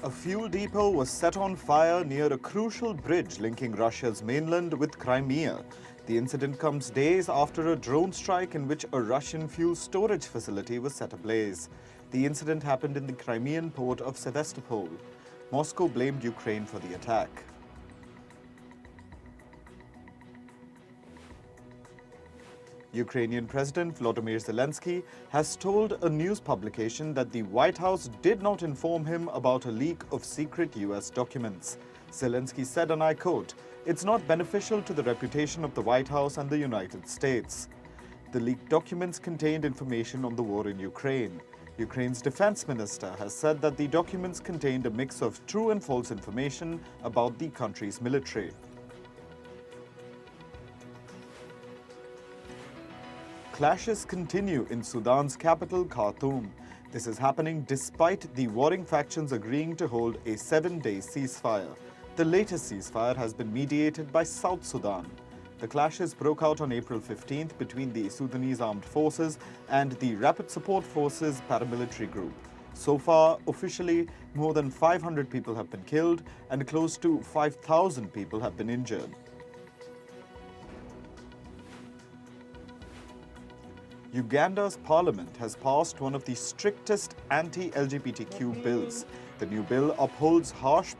A fuel depot was set on fire near a crucial bridge linking Russia's mainland with Crimea. The incident comes days after a drone strike in which a Russian fuel storage facility was set ablaze. The incident happened in the Crimean port of Sevastopol. Moscow blamed Ukraine for the attack. Ukrainian President Volodymyr Zelensky has told a news publication that the White House did not inform him about a leak of secret US documents. Zelensky said, and I quote, "It's not beneficial to the reputation of the White House and the United States." The leaked documents contained information on the war in Ukraine. Ukraine's defense minister has said that the documents contained a mix of true and false information about the country's military. Clashes continue in Sudan's capital, Khartoum. This is happening despite the warring factions agreeing to hold a 7-day ceasefire. The latest ceasefire has been mediated by South Sudan. The clashes broke out on April 15th between the Sudanese Armed Forces and the Rapid Support Forces paramilitary group. So far, officially, more than 500 people have been killed and close to 5,000 people have been injured. Uganda's parliament has passed one of the strictest anti-LGBTQ bills. The new bill upholds harsh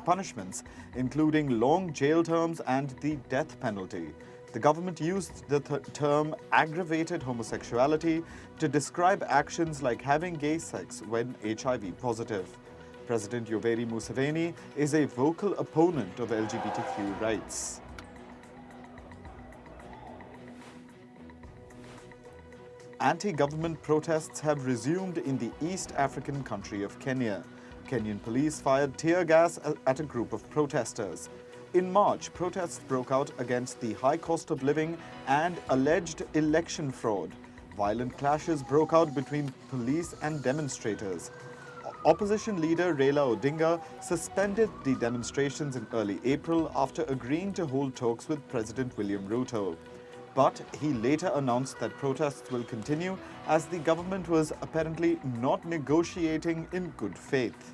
punishments, including long jail terms and the death penalty. The government used the term aggravated homosexuality to describe actions like having gay sex when HIV positive. President Yoweri Museveni is a vocal opponent of LGBTQ rights. Anti-government protests have resumed in the East African country of Kenya. Kenyan police fired tear gas at a group of protesters. In March, protests broke out against the high cost of living and alleged election fraud. Violent clashes broke out between police and demonstrators. Opposition leader Raila Odinga suspended the demonstrations in early April after agreeing to hold talks with President William Ruto. But he later announced that protests will continue as the government was apparently not negotiating in good faith.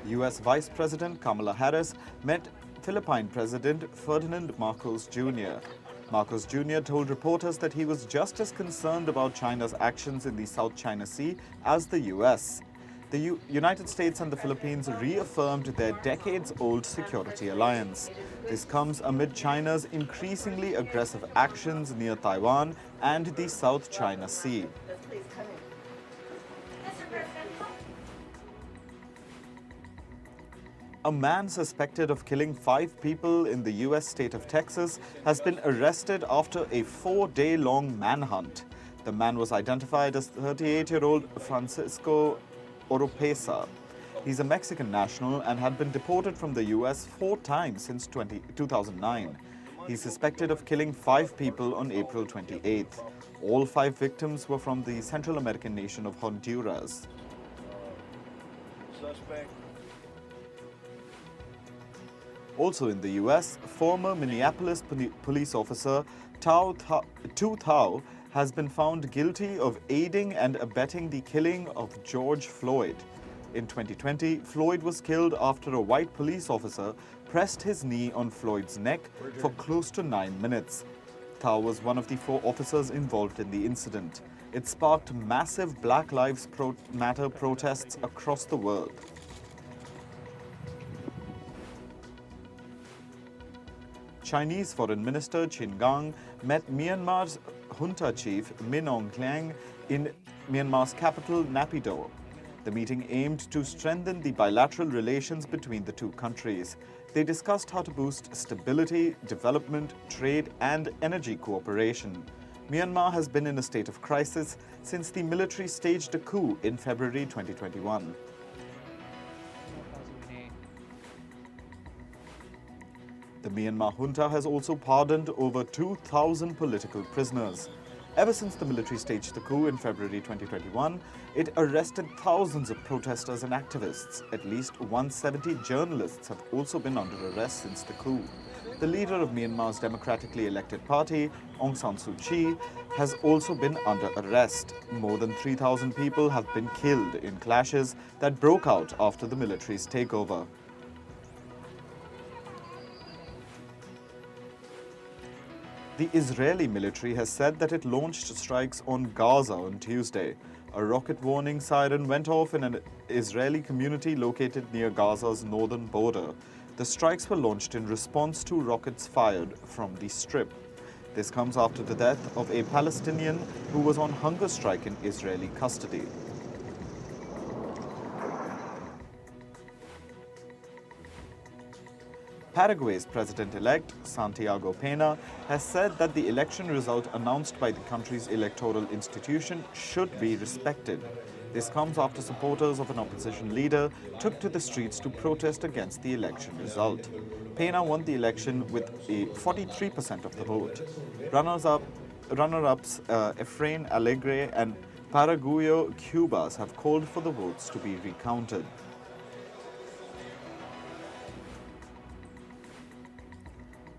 US Vice President Kamala Harris met Philippine President Ferdinand Marcos Jr. Marcos Jr. told reporters that he was just as concerned about China's actions in the South China Sea as the US. The United States and the Philippines reaffirmed their decades-old security alliance. This comes amid China's increasingly aggressive actions near Taiwan and the South China Sea. A man suspected of killing 5 people in the US state of Texas has been arrested after a 4-day-long manhunt. The man was identified as 38-year-old Francisco Oropesa. He's a Mexican national and had been deported from the US 4 times since 2009. He's suspected of killing 5 people on April 28th. All 5 victims were from the Central American nation of Honduras. Also in the US, former Minneapolis police officer Tu Thao has been found guilty of aiding and abetting the killing of George Floyd. In 2020, Floyd was killed after a white police officer pressed his knee on Floyd's neck for close to 9 minutes. Thao was one of the 4 officers involved in the incident. It sparked massive Black Lives Matter protests across the world. Chinese Foreign Minister Qin Gang met Myanmar's junta chief Min Aung Hlaing in Myanmar's capital, Naypyidaw. The meeting aimed to strengthen the bilateral relations between the 2 countries. They discussed how to boost stability, development, trade, and energy cooperation. Myanmar has been in a state of crisis since the military staged a coup in February 2021. The Myanmar junta has also pardoned over 2,000 political prisoners. Ever since the military staged the coup in February 2021, it arrested thousands of protesters and activists. At least 170 journalists have also been under arrest since the coup. The leader of Myanmar's democratically elected party, Aung San Suu Kyi, has also been under arrest. More than 3,000 people have been killed in clashes that broke out after the military's takeover. The Israeli military has said that it launched strikes on Gaza on Tuesday. A rocket warning siren went off in an Israeli community located near Gaza's northern border. The strikes were launched in response to rockets fired from the Strip. This comes after the death of a Palestinian who was on hunger strike in Israeli custody. Paraguay's president-elect, Santiago Peña, has said that the election result announced by the country's electoral institution should be respected. This comes after supporters of an opposition leader took to the streets to protest against the election result. Peña won the election with a 43% of the vote. Runner-ups Efrain Alegre and Paraguayo Cubas have called for the votes to be recounted.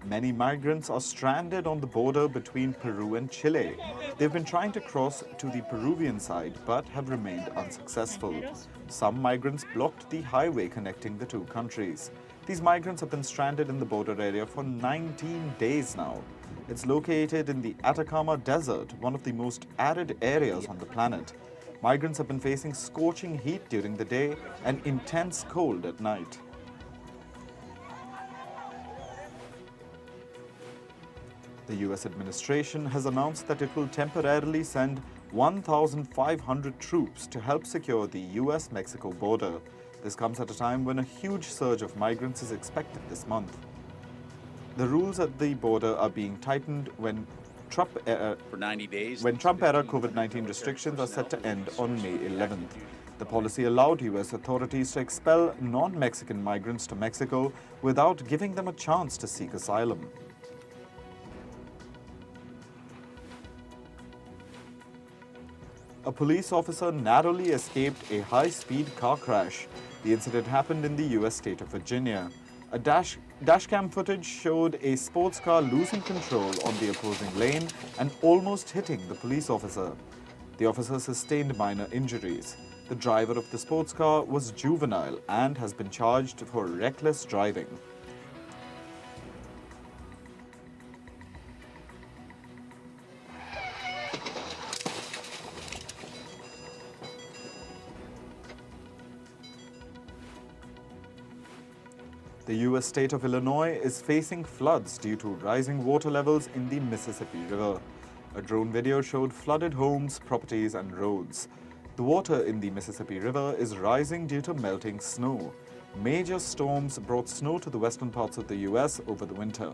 Many migrants are stranded on the border between Peru and Chile. They've been trying to cross to the Peruvian side but have remained unsuccessful. Some migrants blocked the highway connecting the two countries. These migrants have been stranded in the border area for 19 days now. It's located in the Atacama Desert, one of the most arid areas on the planet. Migrants have been facing scorching heat during the day and intense cold at night. The U.S. administration has announced that it will temporarily send 1,500 troops to help secure the U.S.-Mexico border. This comes at a time when a huge surge of migrants is expected this month. The rules at the border are being tightened when Trump-era COVID-19 restrictions are set to end on May 11th. The policy allowed U.S. authorities to expel non-Mexican migrants to Mexico without giving them a chance to seek asylum. A police officer narrowly escaped a high-speed car crash. The incident happened in the U.S. state of Virginia. A dashcam footage showed a sports car losing control on the opposing lane and almost hitting the police officer. The officer sustained minor injuries. The driver of the sports car was juvenile and has been charged for reckless driving. The U.S. state of Illinois is facing floods due to rising water levels in the Mississippi River. A drone video showed flooded homes, properties, and roads. The water in the Mississippi River is rising due to melting snow. Major storms brought snow to the western parts of the U.S. over the winter.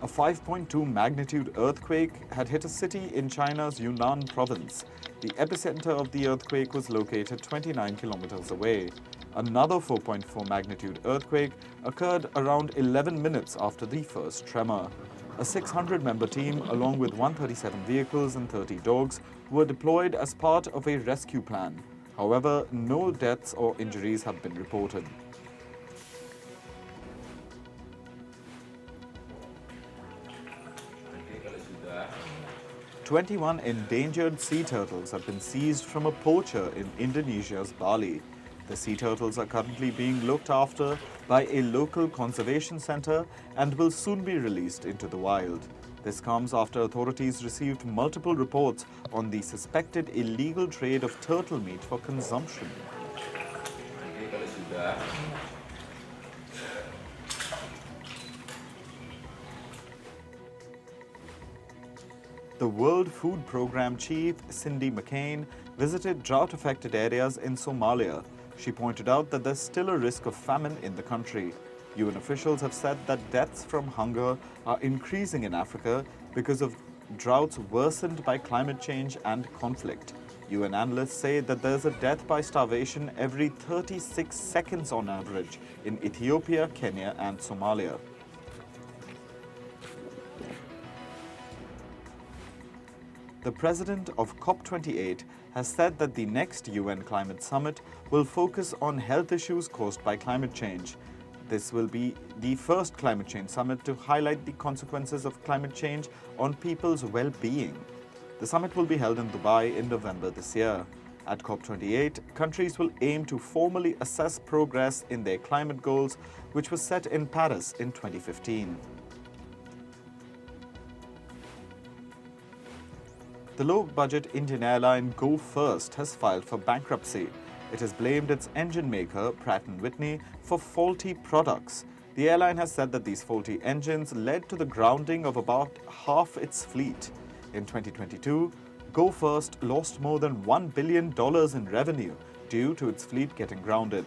A 5.2 magnitude earthquake had hit a city in China's Yunnan province. The epicenter of the earthquake was located 29 kilometers away. Another 4.4 magnitude earthquake occurred around 11 minutes after the first tremor. A 600-member team, along with 137 vehicles and 30 dogs, were deployed as part of a rescue plan. However, no deaths or injuries have been reported. 21 endangered sea turtles have been seized from a poacher in Indonesia's Bali. The sea turtles are currently being looked after by a local conservation center and will soon be released into the wild. This comes after authorities received multiple reports on the suspected illegal trade of turtle meat for consumption. The World Food Programme chief, Cindy McCain, visited drought-affected areas in Somalia. She pointed out that there's still a risk of famine in the country. UN officials have said that deaths from hunger are increasing in Africa because of droughts worsened by climate change and conflict. UN analysts say that there's a death by starvation every 36 seconds on average in Ethiopia, Kenya, and Somalia. The president of COP28 has said that the next UN climate summit will focus on health issues caused by climate change. This will be the first climate change summit to highlight the consequences of climate change on people's well-being. The summit will be held in Dubai in November this year. At COP28, countries will aim to formally assess progress in their climate goals, which was set in Paris in 2015. The low-budget Indian airline Go First has filed for bankruptcy. It has blamed its engine maker, Pratt & Whitney, for faulty products. The airline has said that these faulty engines led to the grounding of about half its fleet. In 2022, Go First lost more than $1 billion in revenue due to its fleet getting grounded.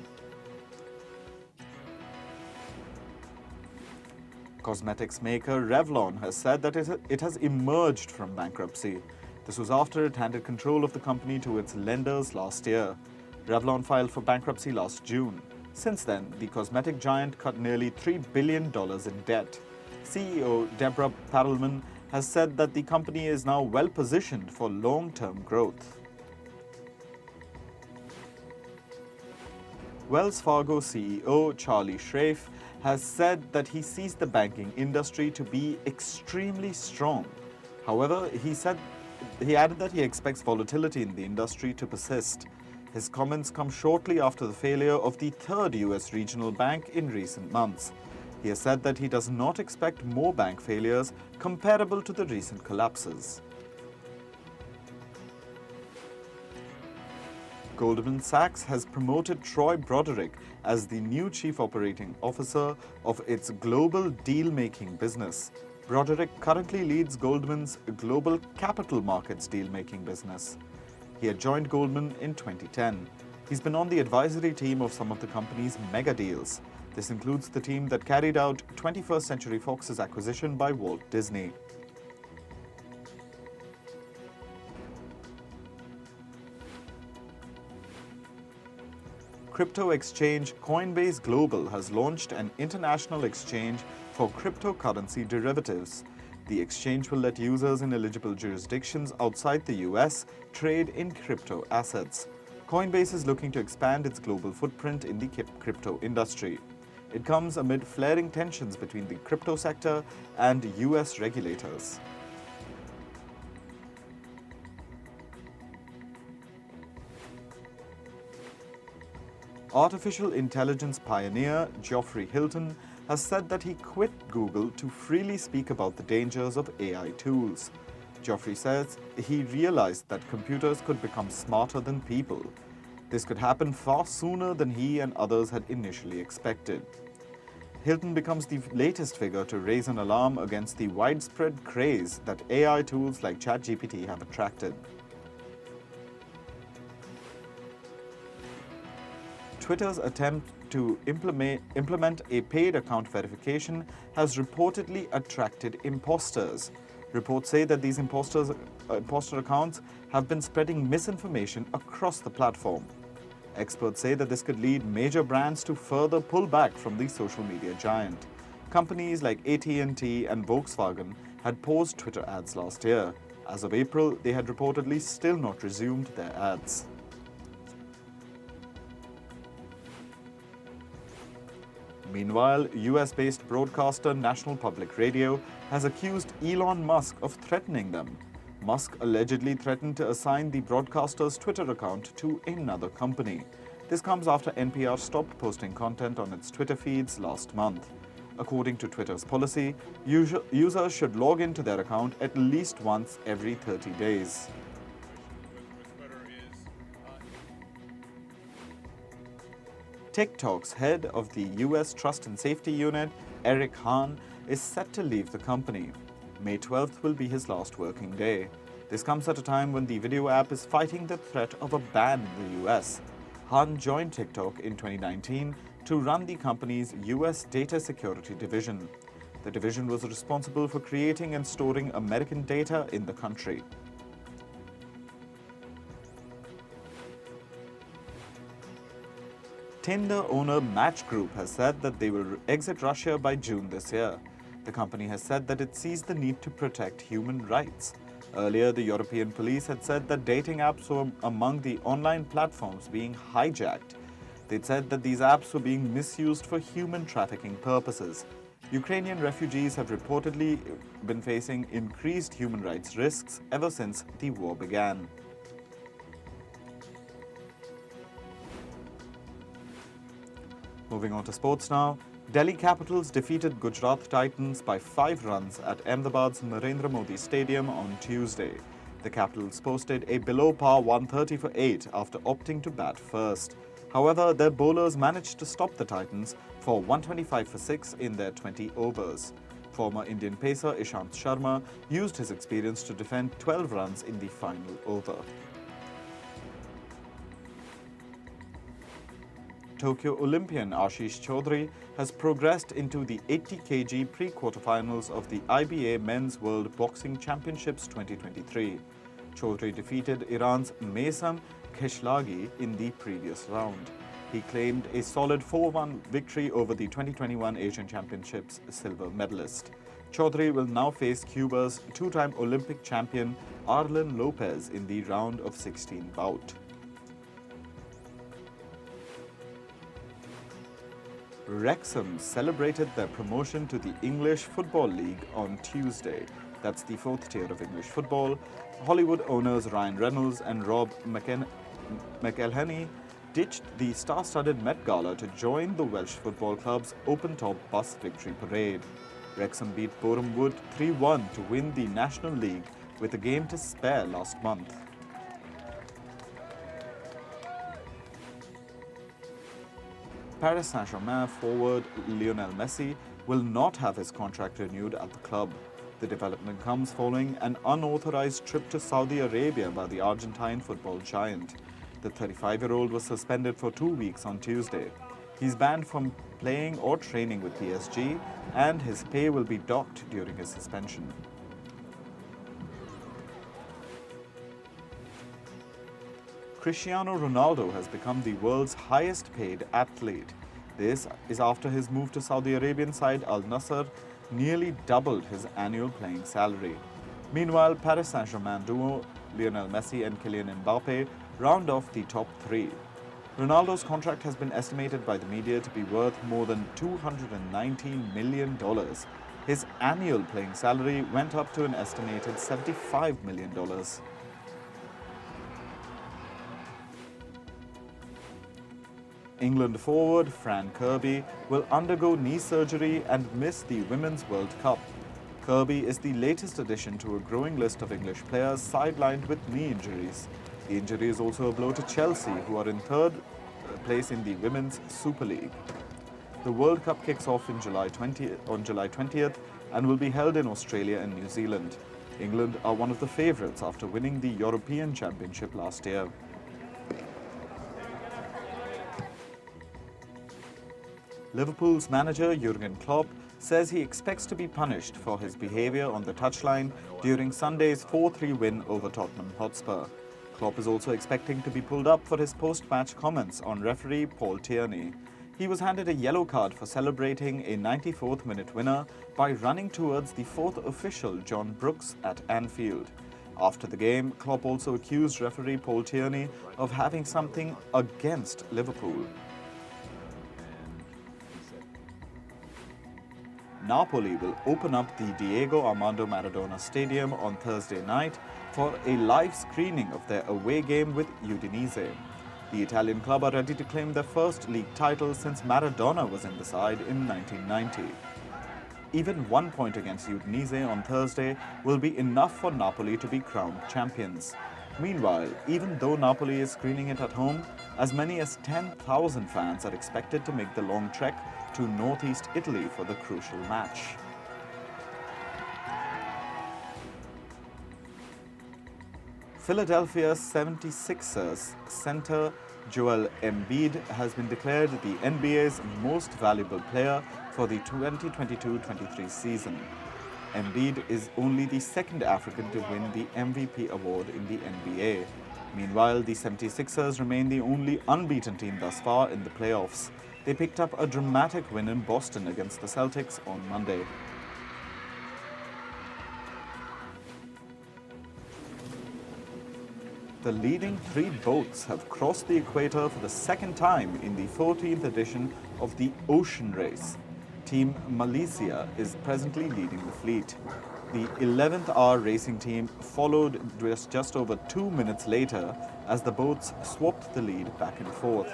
Cosmetics maker Revlon has said that it has emerged from bankruptcy. This was after it handed control of the company to its lenders last year. Revlon filed for bankruptcy last June. Since then, the cosmetic giant cut nearly $3 billion in debt. CEO Deborah Perelman has said that the company is now well-positioned for long-term growth. Wells Fargo CEO Charlie Schraiff has said that he sees the banking industry to be extremely strong. However, he added that he expects volatility in the industry to persist. His comments come shortly after the failure of the third US regional bank in recent months. He has said that he does not expect more bank failures comparable to the recent collapses. Goldman Sachs has promoted Troy Broderick as the new Chief Operating Officer of its global deal-making business. Broderick currently leads Goldman's global capital markets deal-making business. He had joined Goldman in 2010. He's been on the advisory team of some of the company's mega deals. This includes the team that carried out 21st Century Fox's acquisition by Walt Disney. Crypto exchange Coinbase Global has launched an international exchange for cryptocurrency derivatives. The exchange will let users in eligible jurisdictions outside the US trade in crypto assets. Coinbase is looking to expand its global footprint in the crypto industry. It comes amid flaring tensions between the crypto sector and US regulators. Artificial intelligence pioneer Geoffrey Hilton has said that he quit Google to freely speak about the dangers of AI tools. Geoffrey says he realized that computers could become smarter than people. This could happen far sooner than he and others had initially expected. Hilton becomes the latest figure to raise an alarm against the widespread craze that AI tools like ChatGPT have attracted. Twitter's attempt to implement a paid account verification has reportedly attracted imposters. Reports say that these imposter accounts have been spreading misinformation across the platform. Experts say that this could lead major brands to further pull back from the social media giant. Companies like AT&T and Volkswagen had paused Twitter ads last year. As of April, they had reportedly still not resumed their ads. Meanwhile, US-based broadcaster National Public Radio has accused Elon Musk of threatening them. Musk allegedly threatened to assign the broadcaster's Twitter account to another company. This comes after NPR stopped posting content on its Twitter feeds last month. According to Twitter's policy, users should log into their account at least once every 30 days. TikTok's head of the US Trust and Safety Unit, Eric Hahn, is set to leave the company. May 12th will be his last working day. This comes at a time when the video app is fighting the threat of a ban in the US. Han joined TikTok in 2019 to run the company's US data security division. The division was responsible for creating and storing American data in the country. Tinder owner Match Group has said that they will exit Russia by June this year. The company has said that it sees the need to protect human rights. Earlier, the European police had said that dating apps were among the online platforms being hijacked. They'd said that these apps were being misused for human trafficking purposes. Ukrainian refugees have reportedly been facing increased human rights risks ever since the war began. Moving on to sports now. Delhi Capitals defeated Gujarat Titans by 5 runs at Ahmedabad's Narendra Modi Stadium on Tuesday. The Capitals posted a below-par 130 for 8 after opting to bat first. However, their bowlers managed to stop the Titans for 125 for 6 in their 20 overs. Former Indian pacer Ishant Sharma used his experience to defend 12 runs in the final over. Tokyo Olympian Ashish Chaudhary has progressed into the 80 kg pre-quarterfinals of the IBA Men's World Boxing Championships 2023. Chaudhary defeated Iran's Maysam Kheshlagi in the previous round. He claimed a solid 4-1 victory over the 2021 Asian Championships silver medalist. Chaudhary will now face Cuba's 2-time Olympic champion Arlen Lopez in the round of 16 bout. Wrexham celebrated their promotion to the English Football League on Tuesday. That's the 4th tier of English football. Hollywood owners Ryan Reynolds and Rob McElhenney ditched the star-studded Met Gala to join the Welsh football club's open-top bus victory parade. Wrexham beat Boreham Wood 3-1 to win the National League with a game to spare last month. Paris Saint-Germain forward Lionel Messi will not have his contract renewed at the club. The development comes following an unauthorized trip to Saudi Arabia by the Argentine football giant. The 35-year-old was suspended for 2 weeks on Tuesday. He's banned from playing or training with PSG, and his pay will be docked during his suspension. Cristiano Ronaldo has become the world's highest-paid athlete. This is after his move to Saudi Arabian side Al Nassr nearly doubled his annual playing salary. Meanwhile, Paris Saint-Germain duo Lionel Messi and Kylian Mbappe round off the top 3. Ronaldo's contract has been estimated by the media to be worth more than $219 million. His annual playing salary went up to an estimated $75 million. England forward Fran Kirby will undergo knee surgery and miss the Women's World Cup. Kirby is the latest addition to a growing list of English players sidelined with knee injuries. The injury is also a blow to Chelsea, who are in 3rd place in the Women's Super League. The World Cup kicks off on July 20th and will be held in Australia and New Zealand. England are one of the favourites after winning the European Championship last year. Liverpool's manager Jurgen Klopp says he expects to be punished for his behaviour on the touchline during Sunday's 4-3 win over Tottenham Hotspur. Klopp is also expecting to be pulled up for his post-match comments on referee Paul Tierney. He was handed a yellow card for celebrating a 94th minute winner by running towards the 4th official John Brooks at Anfield. After the game, Klopp also accused referee Paul Tierney of having something against Liverpool. Napoli will open up the Diego Armando Maradona Stadium on Thursday night for a live screening of their away game with Udinese. The Italian club are ready to claim their first league title since Maradona was in the side in 1990. Even 1 point against Udinese on Thursday will be enough for Napoli to be crowned champions. Meanwhile, even though Napoli is screening it at home, as many as 10,000 fans are expected to make the long trek to northeast Italy for the crucial match. Philadelphia 76ers center Joel Embiid has been declared the NBA's most valuable player for the 2022-23 season. Embiid is only the second African to win the MVP award in the NBA. Meanwhile, the 76ers remain the only unbeaten team thus far in the playoffs. They picked up a dramatic win in Boston against the Celtics on Monday. The leading three boats have crossed the equator for the second time in the 14th edition of the Ocean Race. Team MALIZIA is presently leading the fleet. The 11th hour racing team followed just over 2 minutes later as the boats swapped the lead back and forth.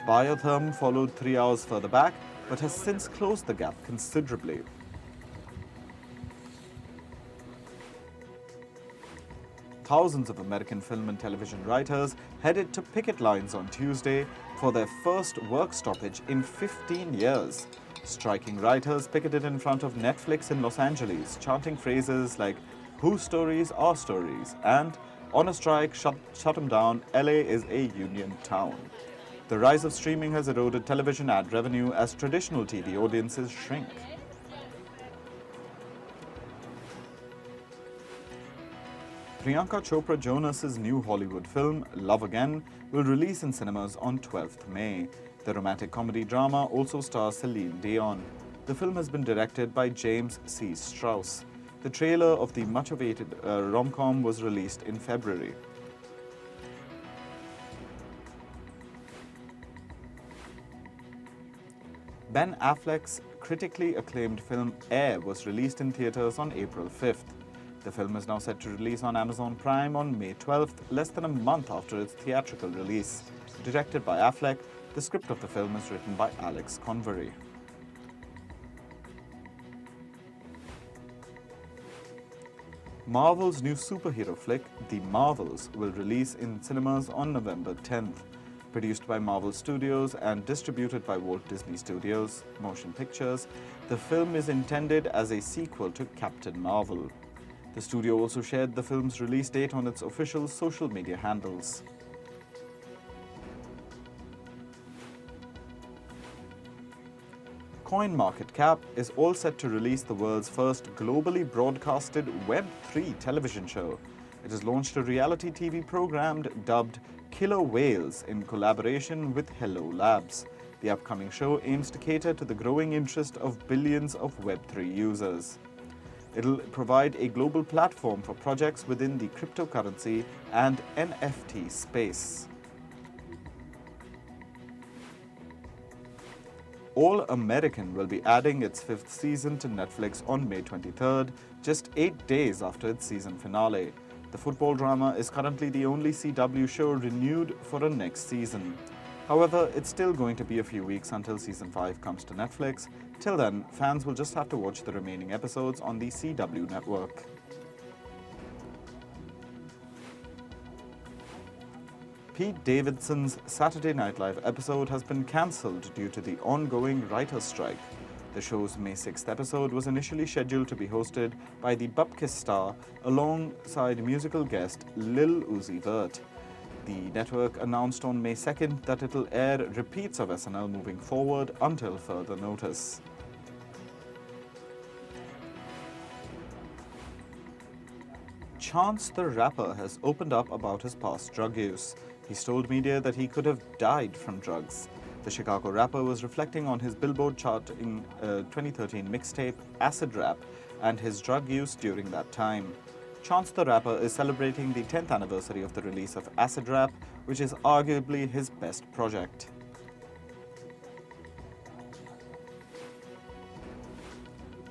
Biotherm followed 3 hours further back but has since closed the gap considerably. Thousands of American film and television writers headed to picket lines on Tuesday for their first work stoppage in 15 years. Striking writers picketed in front of Netflix in Los Angeles, chanting phrases like, "Whose stories are stories?" and "On a strike, shut them down, LA is a union town." The rise of streaming has eroded television ad revenue as traditional TV audiences shrink. Priyanka Chopra Jonas's new Hollywood film, Love Again, will release in cinemas on 12th May. The romantic comedy drama also stars Celine Dion. The film has been directed by James C. Strauss. The trailer of the much-awaited rom-com was released in February. Ben Affleck's critically acclaimed film Air was released in theaters on April 5th. The film is now set to release on Amazon Prime on May 12th, less than a month after its theatrical release. Directed by Affleck, the script of the film is written by Alex Convery. Marvel's new superhero flick, The Marvels, will release in cinemas on November 10th. Produced by Marvel Studios and distributed by Walt Disney Studios Motion Pictures, the film is intended as a sequel to Captain Marvel. The studio also shared the film's release date on its official social media handles. CoinMarketCap is all set to release the world's first globally broadcasted Web3 television show. It has launched a reality TV program dubbed Killer Whales in collaboration with Hello Labs. The upcoming show aims to cater to the growing interest of billions of Web3 users. It'll provide a global platform for projects within the cryptocurrency and NFT space. All American will be adding its 5th season to Netflix on May 23rd, just 8 days after its season finale. The football drama is currently the only CW show renewed for a next season. However, it's still going to be a few weeks until Season 5 comes to Netflix. Till then, fans will just have to watch the remaining episodes on the CW network. Pete Davidson's Saturday Night Live episode has been cancelled due to the ongoing writer's strike. The show's May 6th episode was initially scheduled to be hosted by the Bupkis star alongside musical guest Lil Uzi Vert. The network announced on May 2nd that it'll air repeats of SNL moving forward until further notice. Chance the Rapper has opened up about his past drug use. He's told media that he could have died from drugs. The Chicago rapper was reflecting on his Billboard charting 2013 mixtape, Acid Rap, and his drug use during that time. Chance the Rapper is celebrating the 10th anniversary of the release of Acid Rap, which is arguably his best project.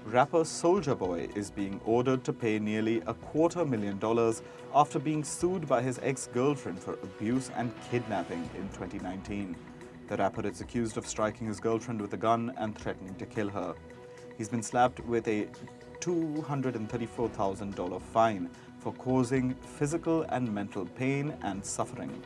Rapper Soulja Boy is being ordered to pay nearly $250,000 after being sued by his ex-girlfriend for abuse and kidnapping in 2019. The rapper is accused of striking his girlfriend with a gun and threatening to kill her. He's been slapped with a $234,000 fine for causing physical and mental pain and suffering.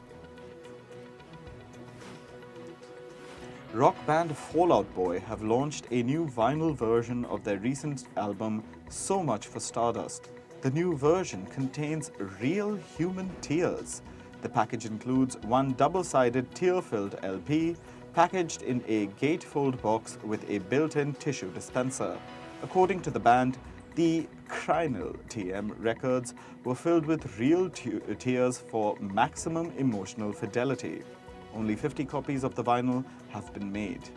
Rock band Fall Out Boy have launched a new vinyl version of their recent album So Much for Stardust. The new version contains real human tears. The package includes one double-sided tear-filled LP, packaged in a gatefold box with a built-in tissue dispenser. According to the band, the CRIMEA TM records were filled with real tears for maximum emotional fidelity. Only 50 copies of the vinyl have been made.